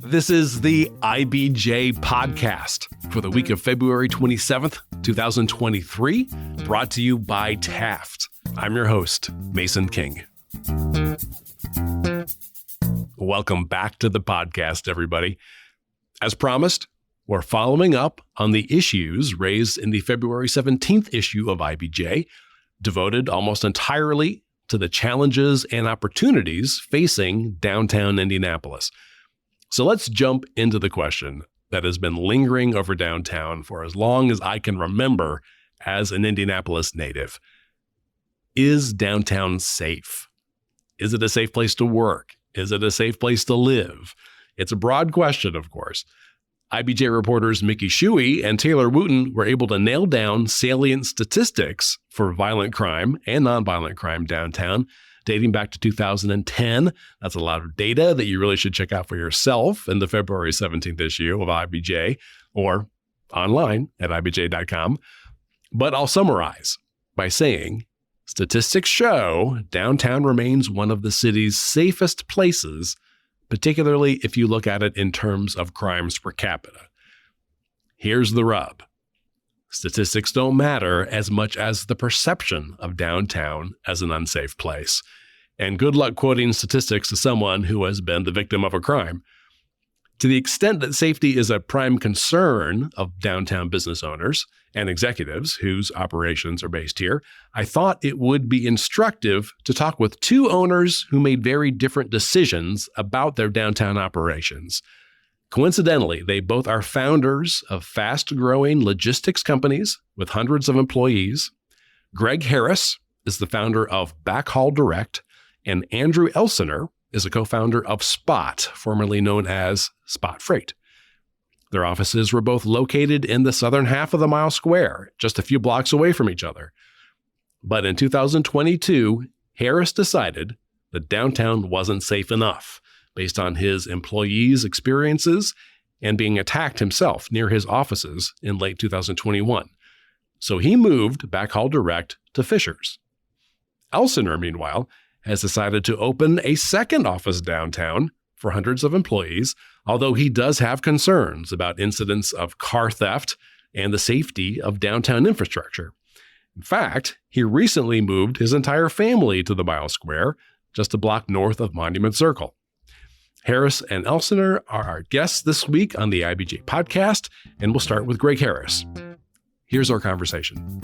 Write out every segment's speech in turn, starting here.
This is the IBJ Podcast for the week of February 27th, 2023, brought to you by Taft. I'm your host, Mason King. Welcome back to the podcast, everybody. As promised, we're following up on the issues raised in the February 17th issue of IBJ, devoted almost entirely to the challenges and opportunities facing downtown Indianapolis. So let's jump into the question that has been lingering over downtown for as long as I can remember as an Indianapolis native. Is downtown safe? Is it a safe place to work? Is it a safe place to live? It's a broad question, of course. IBJ reporters Mickey Shuey and Taylor Wooten were able to nail down salient statistics for violent crime and nonviolent crime downtown, dating back to 2010. That's a lot of data that you really should check out for yourself in the February 17th issue of IBJ or online at IBJ.com. But I'll summarize by saying statistics show downtown remains one of the city's safest places, particularly if you look at it in terms of crimes per capita. Here's the rub. Statistics don't matter as much as the perception of downtown as an unsafe place. And good luck quoting statistics to someone who has been the victim of a crime. To the extent that safety is a prime concern of downtown business owners and executives whose operations are based here, I thought it would be instructive to talk with two owners who made very different decisions about their downtown operations. Coincidentally, they both are founders of fast-growing logistics companies with hundreds of employees. Greg Harris is the founder of Backhaul Direct, and Andrew Elsener is a co-founder of Spot, formerly known as Spot Freight. Their offices were both located in the southern half of the Mile Square, just a few blocks away from each other. But in 2022, Harris decided that downtown wasn't safe enough, based on his employees' experiences and being attacked himself near his offices in late 2021. So he moved Backhaul Direct to Fishers. Elsener, meanwhile, has decided to open a second office downtown for hundreds of employees, although he does have concerns about incidents of car theft and the safety of downtown infrastructure. In fact, he recently moved his entire family to the Mile Square, just a block north of Monument Circle. Harris and Elsener are our guests this week on the IBJ Podcast, and we'll start with Greg Harris. Here's our conversation.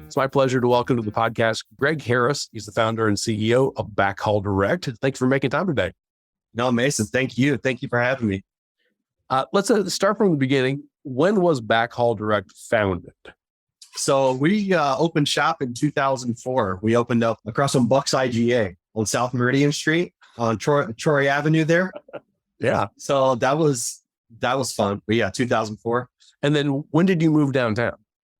It's my pleasure to welcome to the podcast Greg Harris. He's the founder and CEO of Backhaul Direct. Thanks for making time today. No, Mason, thank you. Thank you for having me. Let's start from the beginning. When was Backhaul Direct founded? So we opened shop in 2004. We opened up across from Bucks IGA on South Meridian Street on Troy Avenue there. Yeah. So that was fun. But yeah, 2004. And then when did you move downtown?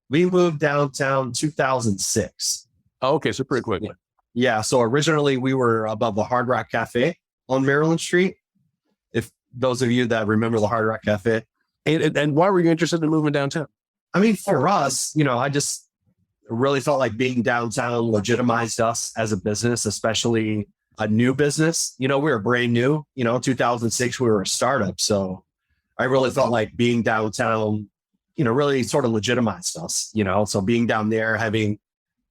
We moved downtown 2006. Oh, okay, so pretty quickly. Yeah. So originally we were above the Hard Rock Cafe on Maryland Street. If those of you that remember the Hard Rock Cafe. And why were you interested in moving downtown? I mean, for us, I just really felt like being downtown legitimized us as a business, especially a new business. We were brand new, 2006, we were a startup. So I really felt like being downtown, really sort of legitimized us, so being down there, having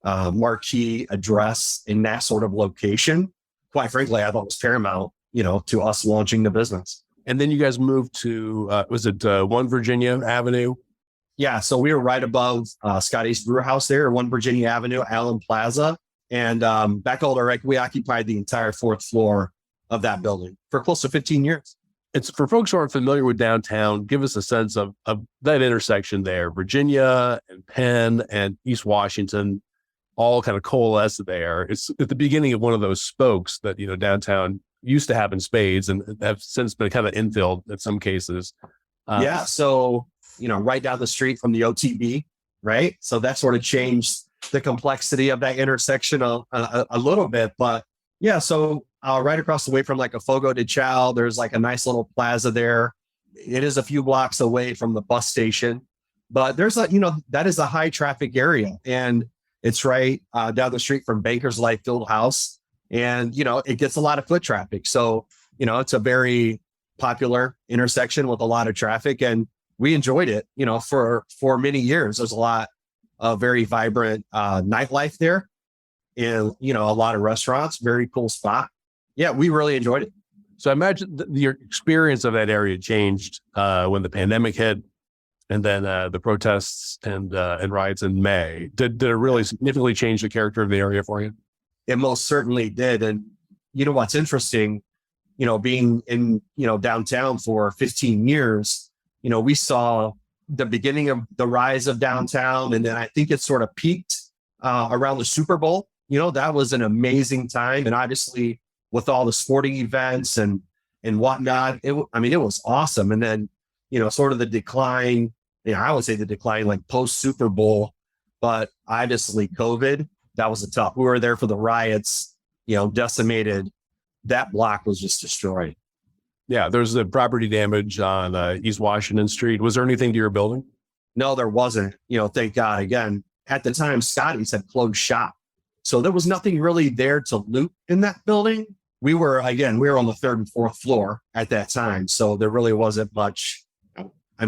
a marquee address in that sort of location, quite frankly, I thought was paramount, to us launching the business. And then you guys moved to, was it 1 Virginia Avenue? Yeah. So we were right above Scotty's Brew House there, 1 Virginia Avenue, Allen Plaza. And Backhaul Direct, we occupied the entire 4th floor of that building for close to 15 years. It's for folks who aren't familiar with downtown, give us a sense of that intersection there. Virginia and Penn and East Washington all kind of coalesce there. It's at the beginning of one of those spokes that, downtown used to have in spades and have since been kind of infilled in some cases. Yeah. So, right down the street from the OTB, right? So that sort of changed the complexity of that intersection a little bit. But yeah, so right across the way from like a Fogo de Chao, there's like a nice little plaza there. It is a few blocks away from the bus station. But there's that is a high traffic area, and it's right down the street from Bankers Life Field House. And, it gets a lot of foot traffic. So, it's a very popular intersection with a lot of traffic, and we enjoyed it, for many years. There's a lot of very vibrant nightlife there, and, a lot of restaurants, very cool spot. Yeah, we really enjoyed it. So I imagine your experience of that area changed when the pandemic hit, and then the protests and riots in May. Did it really significantly change the character of the area for you? It most certainly did. And what's interesting, being in, downtown for 15 years, we saw the beginning of the rise of downtown. And then I think it sort of peaked around the Super Bowl. That was an amazing time. And obviously with all the sporting events and whatnot, it was awesome. And then, sort of the decline, I would say the decline like post Super Bowl, but obviously COVID, that was tough. We were there for the riots, decimated. That block was just destroyed. Yeah, there's the property damage on East Washington Street. Was there anything to your building? No, there wasn't. Thank God. Again, at the time, Scotty's had closed shop. So there was nothing really there to loot in that building. We were on the third and fourth floor at that time. So there really wasn't much.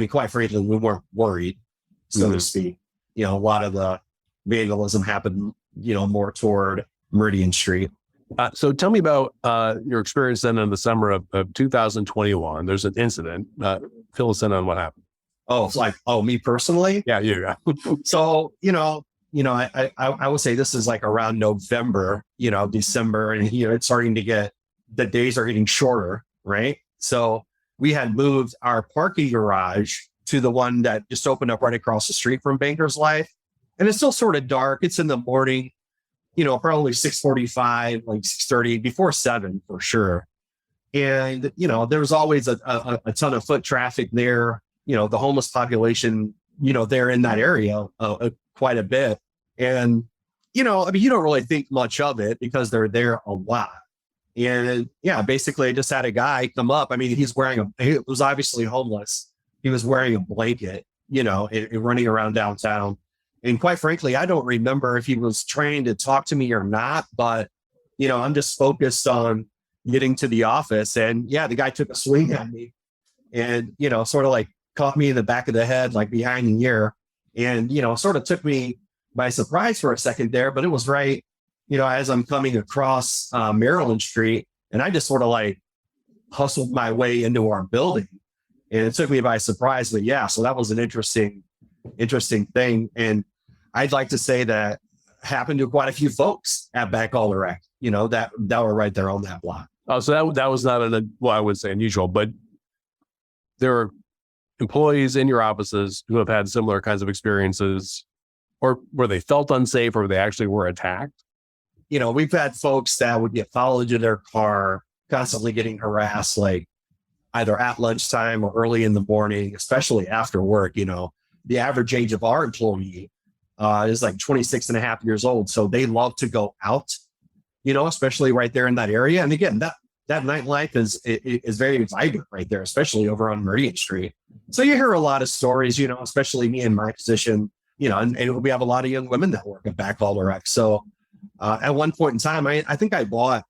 Quite frankly, we weren't worried, so to speak. A lot of the vandalism happened, more toward Meridian Street. So tell me about your experience then in the summer of 2021. There's an incident. Fill us in on what happened. Me personally? Yeah, you. So, I would say this is like around November, December, and it's starting to get, the days are getting shorter, right? So we had moved our parking garage to the one that just opened up right across the street from Bankers Life. And it's still sort of dark. It's in the morning, probably 6:45, like 6:30, before 7 for sure. And, there was always a ton of foot traffic there. The homeless population, they're in that area quite a bit. And, you don't really think much of it because they're there a lot. And yeah, basically I just had a guy come up. He was obviously homeless. He was wearing a blanket, and running around downtown. And quite frankly, I don't remember if he was trying to talk to me or not, but, I'm just focused on getting to the office. And yeah, the guy took a swing at me and, sort of like caught me in the back of the head, like behind the ear, and, sort of took me by surprise for a second there, but it was right, as I'm coming across Maryland Street, and I just sort of like hustled my way into our building, and it took me by surprise. But yeah, so that was an interesting thing. And I'd like to say that happened to quite a few folks at Backhaul Direct, that were right there on that block. Oh, so that was not I would say unusual, but there are employees in your offices who have had similar kinds of experiences, or where they felt unsafe, or they actually were attacked. We've had folks that would get followed to their car, constantly getting harassed, like either at lunchtime or early in the morning, especially after work. The average age of our employee is like 26 and a half years old. So they love to go out, especially right there in that area. And again, that nightlife is very vibrant right there, especially over on Meridian Street. So you hear a lot of stories, especially me in my position, and we have a lot of young women that work at Backhaul Direct. So at one point in time, I think I bought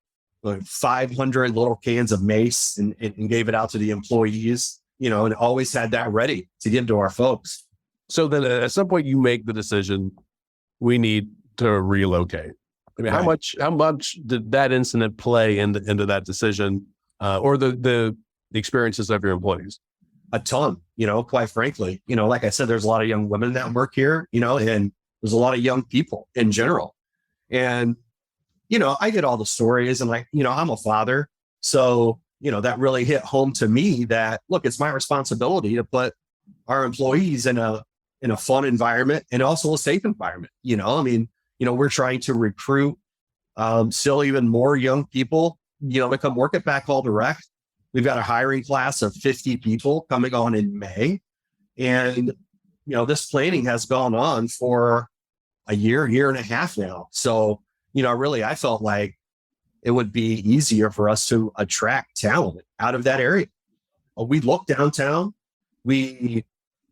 like 500 little cans of mace and gave it out to the employees, and always had that ready to give to our folks. So then at some point you make the decision, we need to relocate. Right. How much did that incident play into that decision or the experiences of your employees? A ton, quite frankly. Like I said, there's a lot of young women that work here, and there's a lot of young people in general. And, I get all the stories, and I'm a father. So, that really hit home to me that, look, it's my responsibility to put our employees in a fun environment and also a safe environment. We're trying to recruit still even more young people, to come work at Backhaul Direct. We've got a hiring class of 50 people coming on in May. And, this planning has gone on for a year and a half now. So, really, I felt like it would be easier for us to attract talent out of that area. We looked downtown. We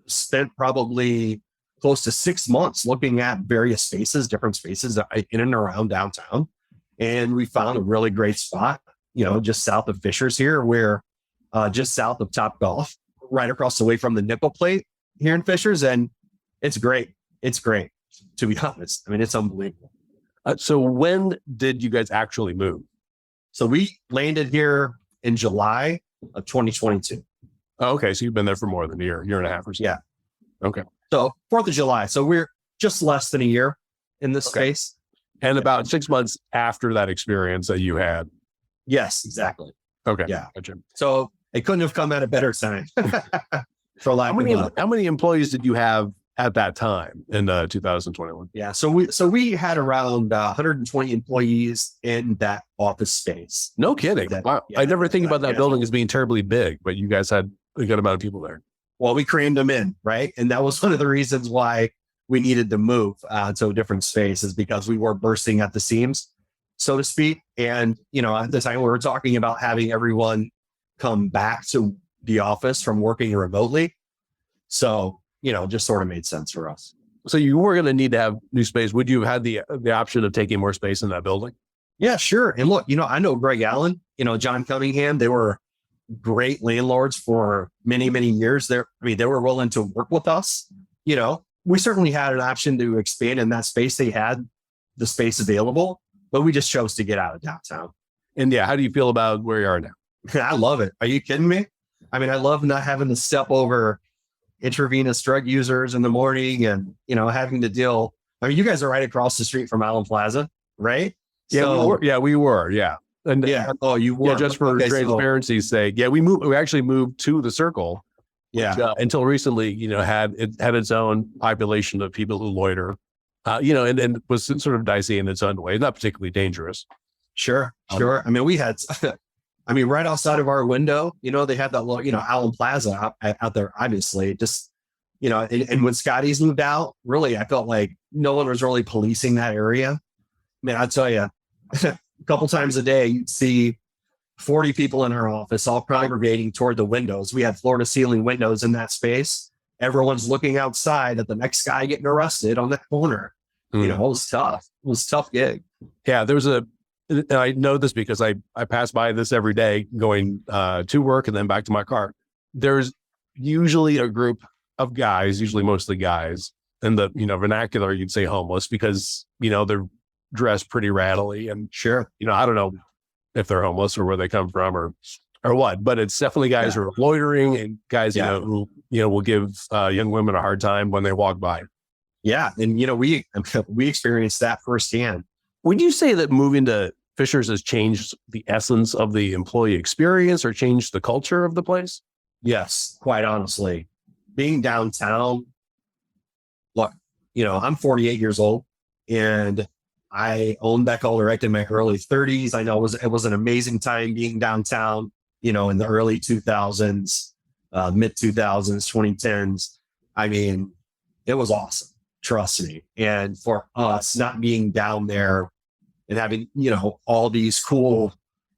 spent probably close to 6 months looking at various spaces, different spaces in and around downtown. And we found a really great spot, just south of Fishers here, where just south of Top Golf, right across the way from the nickel plate here in Fishers. And it's great. It's great, to be honest. I mean, it's unbelievable. So when did you guys actually move? So we landed here in July of 2022. Oh, okay. So you've been there for more than a year and a half or so. Yeah. Okay. So 4th of July. So we're just less than a year in this space. And about 6 months after that experience that you had. Yes, exactly. Okay. Yeah. Gotcha. So it couldn't have come at a better time. For lack How many employees did you have at that time in 2021? Yeah. So we had around 120 employees in that office space. No kidding. Wow. Yeah, I never think about that building as being terribly big, but you guys had a good amount of people there. Well, we crammed them in, right? And that was one of the reasons why we needed to move to a different space, is because we were bursting at the seams, so to speak. And, at the time we were talking about having everyone come back to the office from working remotely. So, just sort of made sense for us. So you were going to need to have new space. Would you have had the option of taking more space in that building? Yeah, sure. And look, I know Greg Allen, John Cunningham, they were great landlords for many, many years. They were willing to work with us. We certainly had an option to expand in that space. They had the space available, but we just chose to get out of downtown. And yeah, how do you feel about where you are now? I love it. Are you kidding me? I mean, I love not having to step over intravenous drug users in the morning and, having to deal. I mean, you guys are right across the street from Allen Plaza, right? Yeah, so, we were. Yeah. And yeah. Oh, you were. Yeah, just for transparency's sake. Yeah, we actually moved to the Circle. Yeah. Which, until recently, had its own population of people who loiter, and was sort of dicey in its own way, not particularly dangerous. Sure. I mean, we had, right outside of our window, they had that little, Allen Plaza out there, obviously, just, and when Scotty's moved out, really, I felt like no one was really policing that area. I mean, I'll tell you, a couple times a day, you'd see 40 people in our office all congregating toward the windows. We had floor to ceiling windows in that space. Everyone's looking outside at the next guy getting arrested on that corner. It was tough. It was a tough gig. Yeah, and I know this because I pass by this every day going to work and then back to my car. There's usually a group of guys, usually mostly guys, in the vernacular you'd say homeless, because they're dressed pretty rattly and sure. I don't know if they're homeless or where they come from or what, but it's definitely guys who are loitering and guys who will give young women a hard time when they walk by. Yeah, and we experienced that firsthand. Would you say that moving to Fishers has changed the essence of the employee experience or changed the culture of the place? Yes, quite honestly. Being downtown, look, I'm 48 years old and I owned Backhaul Direct in my early 30s. I know it was an amazing time being downtown, in the early 2000s, mid 2000s, 2010s. I mean, it was awesome. Trust me. And for us not being down there and having, all these cool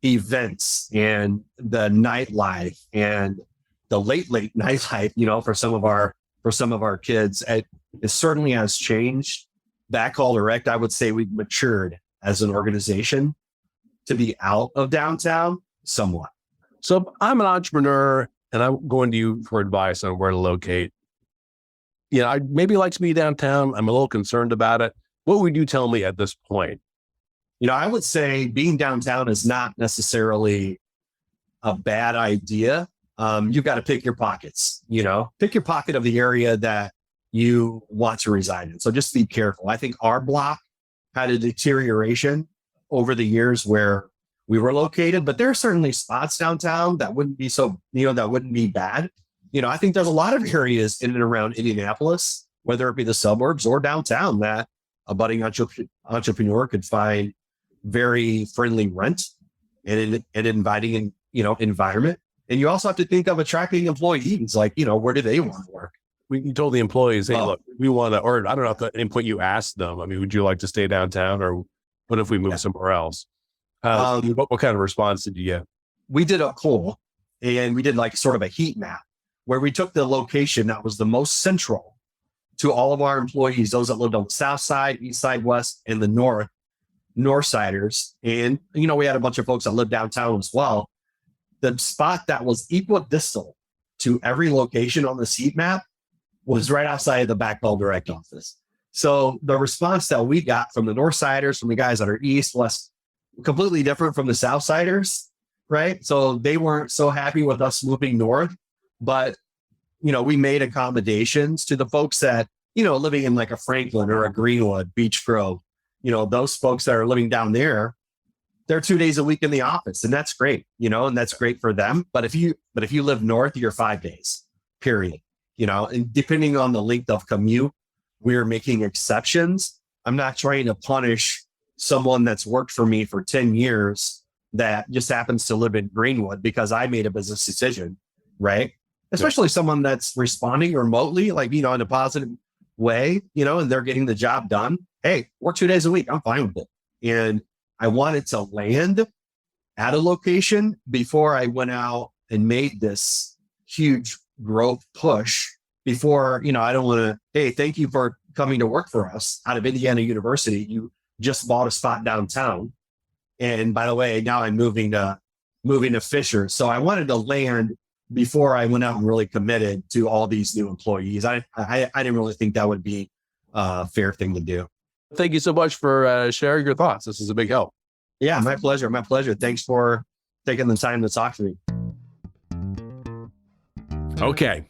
events and the nightlife and the late nightlife, for some of our kids, it certainly has changed. Backhaul Direct, I would say we've matured as an organization to be out of downtown somewhat. So I'm an entrepreneur and I'm going to you for advice on where to locate. I'd maybe like to be downtown. I'm a little concerned about it. What would you tell me at this point? I would say being downtown is not necessarily a bad idea. You've got to pick your pockets, pick your pocket of the area that you want to reside in. So just be careful. I think our block had a deterioration over the years where we were located, but there are certainly spots downtown that wouldn't be that wouldn't be bad. I think there's a lot of areas in and around Indianapolis, whether it be the suburbs or downtown, that a budding entrepreneur could find very friendly rent and an inviting, environment. And you also have to think of attracting employees, like, where do they want to work? You told the employees, hey, look, we want to, or I don't know if at any point you asked them, would you like to stay downtown or what if we move somewhere else? What kind of response did you get? We did a poll and we did like sort of a heat map where we took the location that was the most central to all of our employees, those that lived on the south side, east side, west, and the north siders. And, we had a bunch of folks that lived downtown as well. The spot that was equidistal to every location on the seat map was right outside of the Backhaul Direct office. So the response that we got from the north siders, from the guys that are east, west, completely different from the south siders, right? So they weren't so happy with us moving north, but we made accommodations to the folks that, living in like a Franklin or a Greenwood, Beech Grove, those folks that are living down there, they're 2 days a week in the office, and that's great, and that's great for them. But if you live north, you're 5 days, period, and depending on the length of commute, we're making exceptions. I'm not trying to punish someone that's worked for me for 10 years that just happens to live in Greenwood because I made a business decision, right? Especially someone that's responding remotely, like, in a positive way, and they're getting the job done. Hey, work 2 days a week. I'm fine with it. And I wanted to land at a location before I went out and made this huge growth push before, I don't want to, hey, thank you for coming to work for us out of Indiana University. You just bought a spot downtown. And by the way, now I'm moving to Fisher. So I wanted to land before I went out and really committed to all these new employees. I didn't really think that would be a fair thing to do. Thank you so much for sharing your thoughts. This is a big help. Yeah, my pleasure. My pleasure. Thanks for taking the time to talk to me. Okay,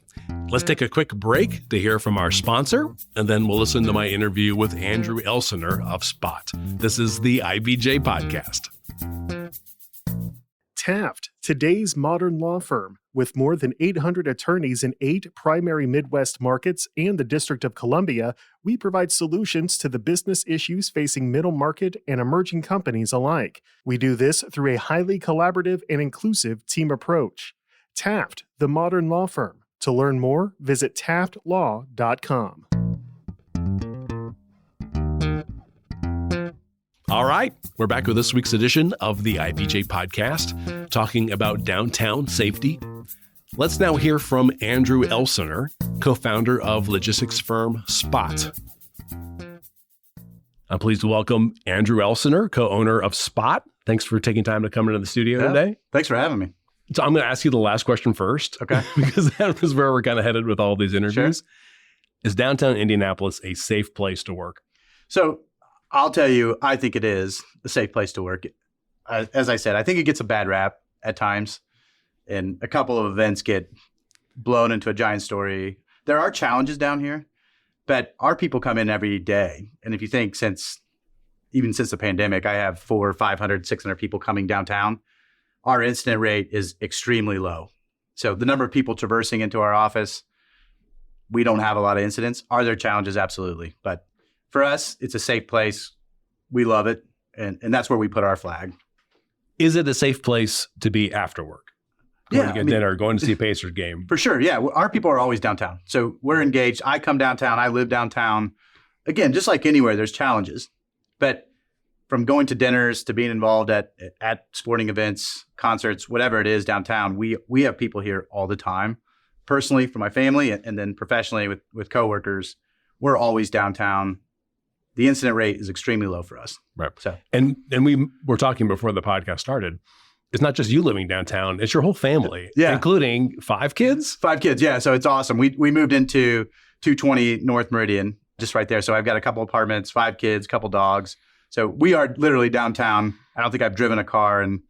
let's take a quick break to hear from our sponsor, and then we'll listen to my interview with Andrew Elsener of Spot. This is the IBJ Podcast. Taft, today's modern law firm. With more than 800 attorneys in 8 primary Midwest markets and the District of Columbia, we provide solutions to the business issues facing middle market and emerging companies alike. We do this through a highly collaborative and inclusive team approach. Taft, the modern law firm. To learn more, visit taftlaw.com. All right, we're back with this week's edition of the IBJ Podcast, talking about downtown safety. Let's now hear from Andrew Elsener, co-founder of logistics firm Spot. I'm pleased to welcome Andrew Elsener, co-owner of Spot. Thanks for taking time to come into the studio today. Thanks for having me. So I'm going to ask you the last question first. Okay. Because that was where we're kind of headed with all these interviews. Sure. Is downtown Indianapolis a safe place to work? So I'll tell you, I think it is a safe place to work. As I said, I think it gets a bad rap at times, and a couple of events get blown into a giant story. There are challenges down here, but our people come in every day. And if you think even since the pandemic, I have 400, 500, 600 people coming downtown. Our incident rate is extremely low. So the number of people traversing into our office, we don't have a lot of incidents. Are there challenges? Absolutely. But for us, it's a safe place. We love it. And that's where we put our flag. Is it a safe place to be after work? Going to get dinner, going to see a Pacers game? For sure. Yeah. Our people are always downtown. So we're engaged. I come downtown. I live downtown. Again, just like anywhere, there's challenges. But from going to dinners to being involved at sporting events, concerts, whatever it is downtown, we have people here all the time. Personally, for my family, and then professionally with coworkers, we're always downtown. The incident rate is extremely low for us. Right. So, and we were talking before the podcast started. It's not just you living downtown; it's your whole family, including 5 kids. 5 kids, yeah. So it's awesome. We moved into 220 North Meridian, just right there. So I've got a couple apartments, 5 kids, couple dogs. So we are literally downtown. I don't think I've driven a car in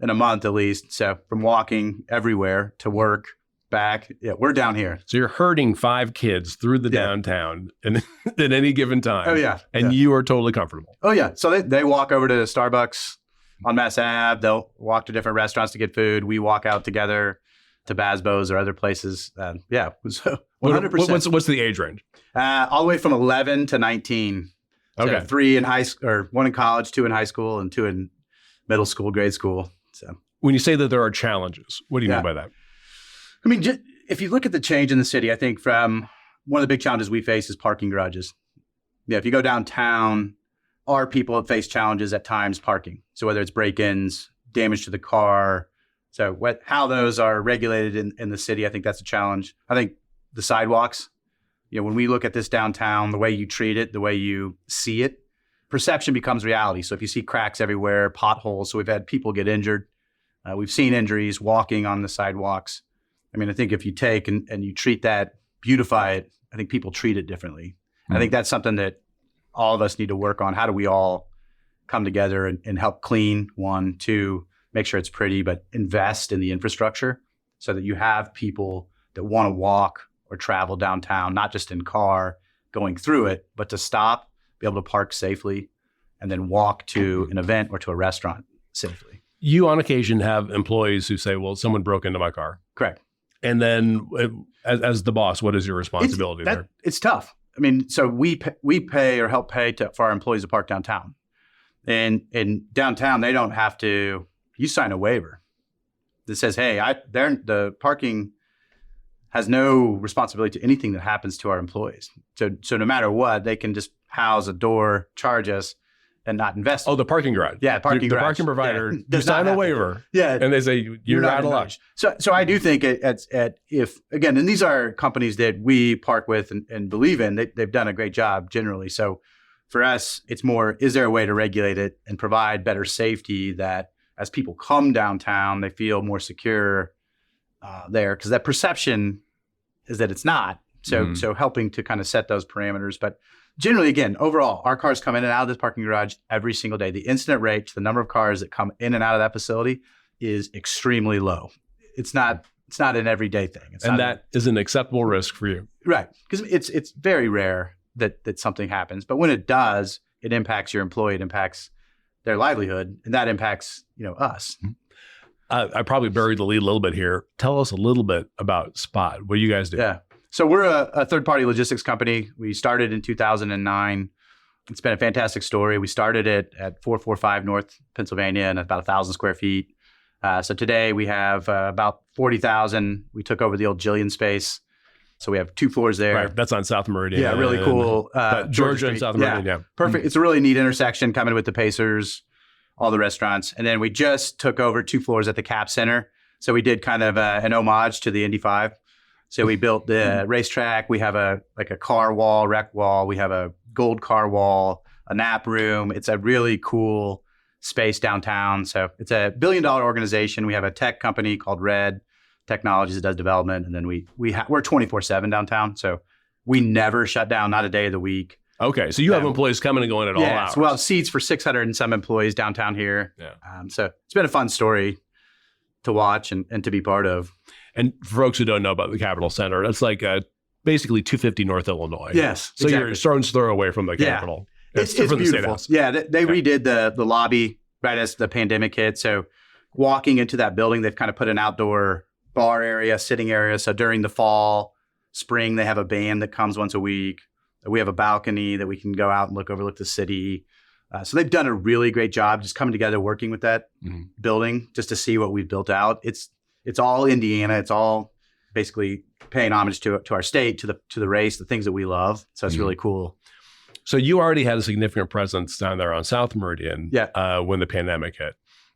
a month at least. So from walking everywhere to work, back, we're down here. So you're herding 5 kids through the downtown and at any given time. Oh, yeah. And you are totally comfortable. Oh, yeah. So they walk over to Starbucks on Mass Ave. They'll walk to different restaurants to get food. We walk out together to Basbo's or other places. So 100%. What's the age range? All the way from 11 to 19. Okay. So 3 in high school, or 1 in college, 2 in high school, and 2 in middle school, grade school. So when you say that there are challenges, what do you mean by that? I mean, if you look at the change in the city, I think from one of the big challenges we face is parking garages. Yeah, if you go downtown, our people have faced challenges at times parking. So whether it's break-ins, damage to the car, how those are regulated in the city, I think that's a challenge. I think the sidewalks, when we look at this downtown, the way you treat it, the way you see it, perception becomes reality. So if you see cracks everywhere, potholes, so we've had people get injured. We've seen injuries walking on the sidewalks. I mean, I think if you take and you treat that, beautify it, I think people treat it differently. I think that's something that all of us need to work on. How do we all come together and help clean? 1, 2, make sure it's pretty, but invest in the infrastructure so that you have people that want to walk or travel downtown, not just in car going through it, but to stop, be able to park safely, and then walk to an event or to a restaurant safely. You on occasion have employees who say, well, someone broke into my car. Correct. And then as the boss, what is your responsibility there? It's tough. I mean, so we pay or help pay for our employees to park downtown. And in downtown, they don't have to, you sign a waiver that says, hey, the parking has no responsibility to anything that happens to our employees. So no matter what, they can just house a door, charge us, and not invest. Oh, the parking garage. Yeah, The parking provider, you sign a waiver. Yeah. And they say, you're out of luck. So I do think if, again, and these are companies that we park with and believe in, they've done a great job generally. So for us, it's more, is there a way to regulate it and provide better safety that as people come downtown, they feel more secure there? Because that perception is that it's not. So helping to kind of set those parameters. But generally, again, overall, our cars come in and out of this parking garage every single day. The incident rate to the number of cars that come in and out of that facility is extremely low. It's not an everyday thing. That is an acceptable risk for you. Right. Because it's very rare that something happens. But when it does, it impacts your employee, it impacts their livelihood, and that impacts, us. I probably buried the lead a little bit here. Tell us a little bit about Spot. What do you guys do? Yeah. So we're a third-party logistics company. We started in 2009. It's been a fantastic story. We started it at 445 North Pennsylvania and about 1,000 square feet. So today we have about 40,000. We took over the old Jillian space. So we have 2 floors there. Right. That's on South Meridian. Yeah, really cool. Georgia and South Meridian, yeah. Perfect. It's a really neat intersection coming with the Pacers, all the restaurants. And then we just took over 2 floors at the Cap Center. So we did kind of an homage to the Indy 5. So we built the racetrack. We have a car wall, rec wall. We have a gold car wall, a nap room. It's a really cool space downtown. So it's a $1 billion organization. We have a tech company called Red Technologies that does wedevelopment. And then we're 24/7 downtown. So we never shut down, not a day of the week. Okay. So you have employees coming and going at all hours. So we'll have seats for 600 and some employees downtown here. Yeah. So it's been a fun story to watch and to be part of. And for folks who don't know about the Capitol Center, that's like basically 250 North Illinois. Yes. So exactly. You're a stone's throw away from the Capitol. It's beautiful. Yeah, they redid the lobby right as the pandemic hit. So walking into that building, they've kind of put an outdoor bar area, sitting area. So during the fall, spring, they have a band that comes once a week. We have a balcony that we can go out and overlook the city. So they've done a really great job just coming together, working with that building just to see what we've built out. It's all Indiana. It's all basically paying homage to our state, to the race, the things that we love. So it's really cool. So you already had a significant presence down there on South Meridian when the pandemic hit.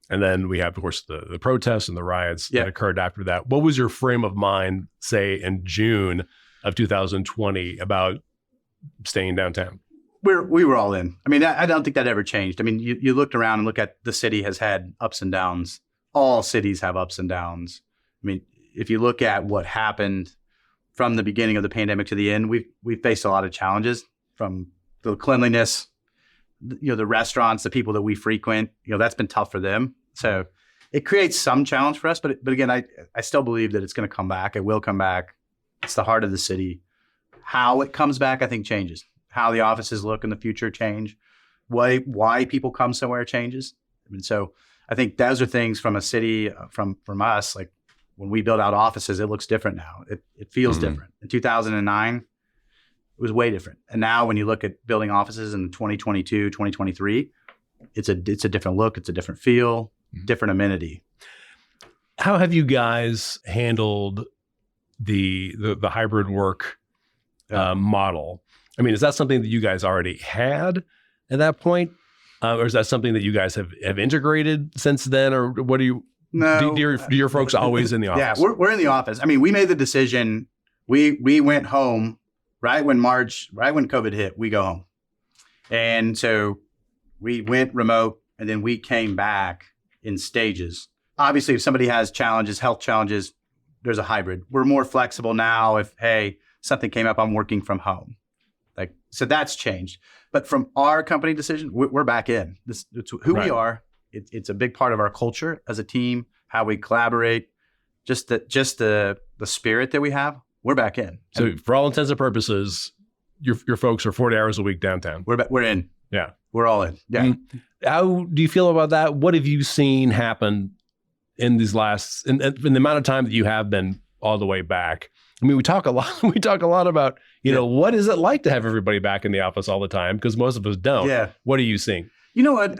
And then we have, of course, the protests and the riots that occurred after that. What was your frame of mind, say, in June of 2020 about staying downtown? We were all in. I mean, I don't think that ever changed. I mean, you looked around and look at the city has had ups and downs. All cities have ups and downs. I mean, if you look at what happened from the beginning of the pandemic to the end, we've faced a lot of challenges from the cleanliness, the restaurants, the people that we frequent, that's been tough for them. So it creates some challenge for us. But again, I still believe that it's going to come back. It will come back. It's the heart of the city. How it comes back, I think, changes. How the offices look in the future change. Why people come somewhere changes. I mean, so I think those are things from a city, from us, like when we build out offices, it looks different now. It feels different. In 2009, it was way different. And now when you look at building offices in 2022, 2023, it's a different look. It's a different feel, different amenity. How have you guys handled the hybrid work model? I mean, is that something that you guys already had at that point? Or is that something that you guys have integrated since then? Or what do you, no, do your folks always in the office? Yeah, we're in the office. I mean, we made the decision, we went home right when COVID hit, we go home. And so we went remote and then we came back in stages. Obviously, if somebody has challenges, health challenges, there's a hybrid. We're more flexible now. If, hey, something came up, I'm working from home. So that's changed. But from our company decision, we're back in. It's who we are. It's a big part of our culture as a team, how we collaborate, just the spirit that we have. We're back in. So for all intents and purposes, your folks are 40 hours a week downtown. We're in. Yeah. We're all in. Yeah. Mm-hmm. How do you feel about that? What have you seen happen in these in the amount of time that you have been all the way back? I mean, we talk a lot about, what is it like to have everybody back in the office all the time? Because most of us don't. Yeah. What are you seeing? You know what?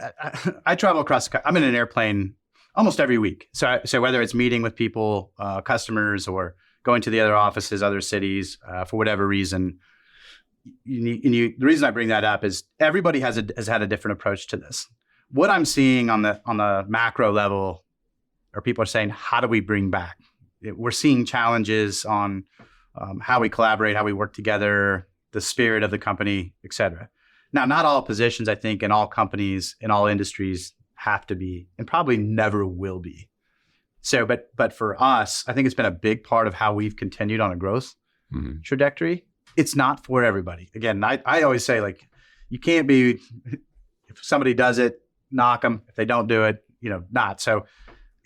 I travel across the country. I'm in an airplane almost every week. So whether it's meeting with people, customers, or going to the other offices, other cities, for whatever reason, the reason I bring that up is everybody has had a different approach to this. What I'm seeing on the macro level are people are saying, how do we bring back? We're seeing challenges on how we collaborate, how we work together, the spirit of the company, et cetera. Now, not all positions, I think, in all companies, in all industries have to be, and probably never will be. So, but for us, I think it's been a big part of how we've continued on a growth trajectory. It's not for everybody. Again, I always say, like, you can't be, if somebody does it, knock them. If they don't do it, not. So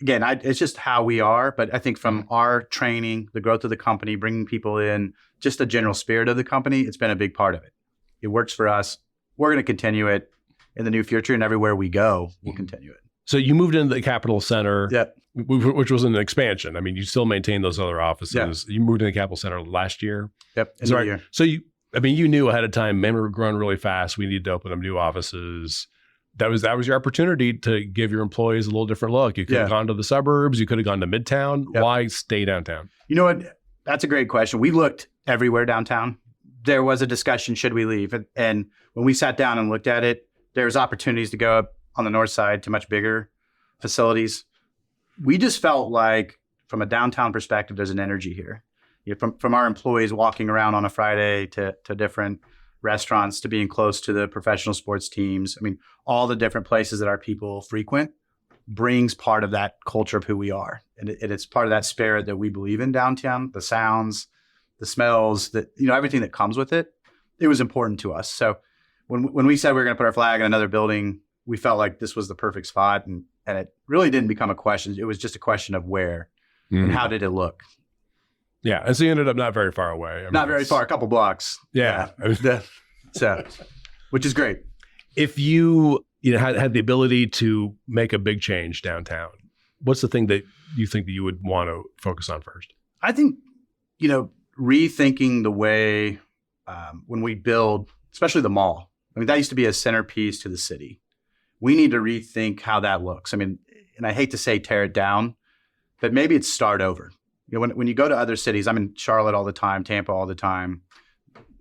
again, it's just how we are. But I think from our training, the growth of the company, bringing people in, just the general spirit of the company, it's been a big part of it. It works for us. We're going to continue it in the new future, and everywhere we go, we'll continue it. So you moved into the Capitol Center, Yep. which was an expansion. I mean, you still maintain those other offices. Yep. You moved into the Capitol Center last year. Yep. Year. So you knew ahead of time, man, we were growing really fast. We needed to open up new offices. That was your opportunity to give your employees a little different look. You could have gone to the suburbs. You could have gone to Midtown. Yep. Why stay downtown? You know what? That's a great question. We looked everywhere downtown. There was a discussion, should we leave? And when we sat down and looked at it, there's opportunities to go up on the north side to much bigger facilities. We just felt like, from a downtown perspective, there's an energy here. From our employees walking around on a Friday to different restaurants, to being close to the professional sports teams. I mean, all the different places that our people frequent brings part of that culture of who we are. And it's part of that spirit that we believe in downtown, the sounds, the smells, everything that comes with it. It was important to us. So when we said we were going to put our flag in another building, we felt like this was the perfect spot. And it really didn't become a question. It was just a question of where and how did it look. Yeah. And so you ended up not very far away. Not very far, a couple blocks. Yeah. So, which is great. If you had the ability to make a big change downtown, what's the thing that you think that you would want to focus on first? I think, rethinking the way when we build, especially the mall. I mean, that used to be a centerpiece to the city. We need to rethink how that looks. I mean, and I hate to say tear it down, but maybe it's start over. When you go to other cities, I'm in Charlotte all the time, Tampa all the time.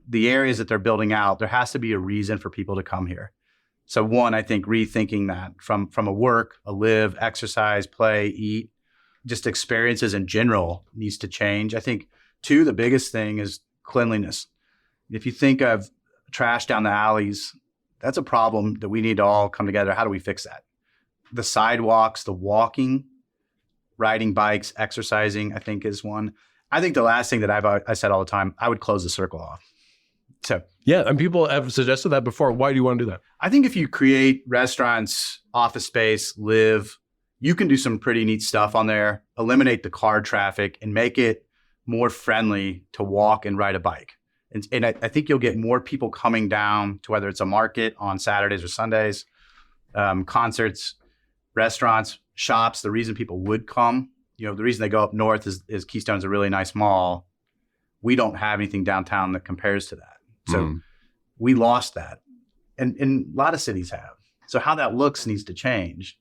The areas that they're building out, there has to be a reason for people to come here. So one, I think rethinking that from a work, a live, exercise, play, eat, just experiences in general needs to change. I think two, the biggest thing is cleanliness. If you think of trash down the alleys, that's a problem that we need to all come together. How do we fix that? The sidewalks, the walking, riding bikes, exercising, I think is one. I think the last thing that I said all the time, I would close the circle off. So yeah, and people have suggested that before. Why do you want to do that? I think if you create restaurants, office space, live, you can do some pretty neat stuff on there, eliminate the car traffic and make it more friendly to walk and ride a bike. And I think you'll get more people coming down to whether it's a market on Saturdays or Sundays, concerts, restaurants, shops. The reason people would come, the reason they go up north is Keystone's a really nice mall. We don't have anything downtown that compares to that. So we lost that. And a lot of cities have. So how that looks needs to change.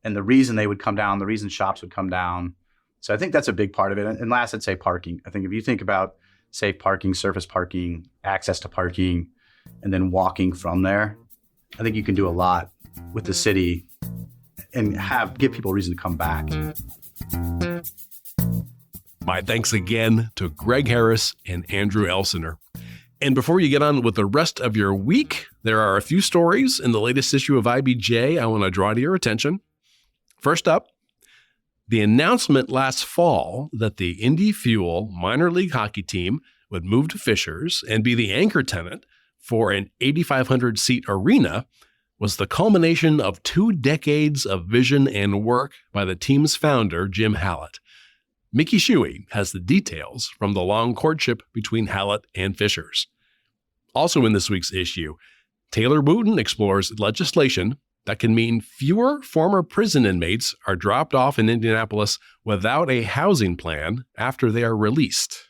And the reason they would come down, the reason shops would come down. So I think that's a big part of it. And last, I'd say parking. I think if you think about safe parking, surface parking, access to parking, and then walking from there, I think you can do a lot with the city and give people a reason to come back. My thanks again to Greg Harris and Andrew Elsener. And before you get on with the rest of your week, there are a few stories in the latest issue of IBJ I want to draw to your attention. First up, the announcement last fall that the Indy Fuel minor league hockey team would move to Fishers and be the anchor tenant for an 8,500-seat arena was the culmination of 2 decades of vision and work by the team's founder, Jim Hallett. Mickey Shuey has the details from the long courtship between Hallett and Fishers. Also in this week's issue, Taylor Wooten explores legislation that can mean fewer former prison inmates are dropped off in Indianapolis without a housing plan after they are released.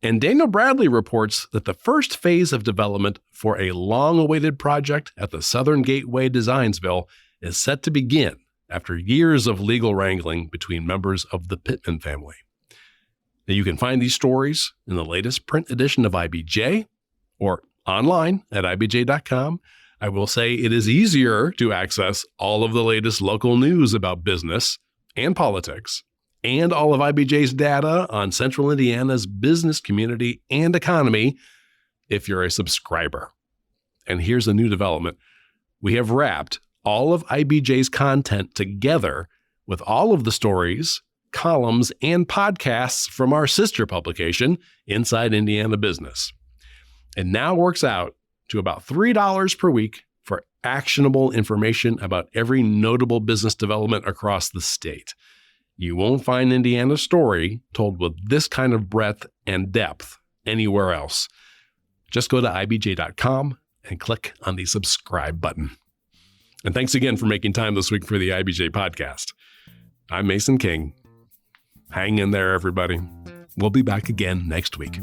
And Daniel Bradley reports that the first phase of development for a long-awaited project at the Southern Gateway Designsville is set to begin after years of legal wrangling between members of the Pittman family. Now, you can find these stories in the latest print edition of IBJ or online at IBJ.com. I will say it is easier to access all of the latest local news about business and politics and all of IBJ's data on Central Indiana's business community and economy if you're a subscriber. And here's a new development. We have wrapped all of IBJ's content together with all of the stories, columns, and podcasts from our sister publication, Inside Indiana Business. It now works out to about $3 per week for actionable information about every notable business development across the state. You won't find Indiana's story told with this kind of breadth and depth anywhere else. Just go to IBJ.com and click on the subscribe button. And thanks again for making time this week for the IBJ Podcast. I'm Mason King. Hang in there, everybody. We'll be back again next week.